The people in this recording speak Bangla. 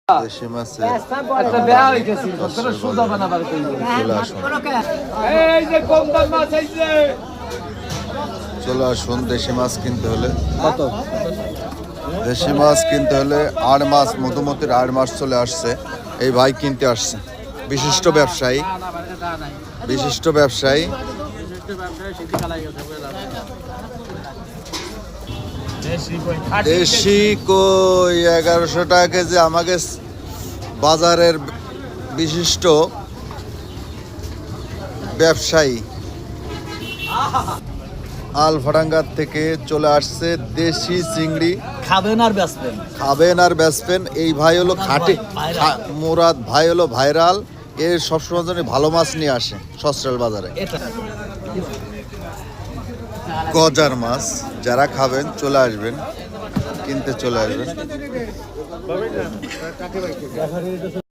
দেশি মাছে একটা বেয়া হইতেছিল তোরা সুদা বানাবার কইলো চলে আসুন এই যে কম দাম মাছ আইছে চলে আসুন দেশি মাছ কিনতে হলে কত দেশি মাছ কিনতে হলে আর মাছ মধুমতির আর মাছ চলে আসছে এই ভাই কিনতে আসছে বিশিষ্ট ব্যবসায়ী দেশি কই 1100 টাকা কেজি আমাকে বাজারের বিশিষ্ট ব্যবসায়ী আলফাডাঙ্গার থেকে চলে আসছে দেশি চিংড়ি খাবেন আর বেচবেন খাবেন আর বেচবেন এই ভাই হলো খাঁটি মুরাদ ভাই হলো ভাইরাল এর সবসময় জন্য ভালো মাছ নিয়ে আসে সস্ত্রাল বাজারে এটা গজার মাছ যারা খাবেন চলে আসবেন কিনতে চলে আসবেন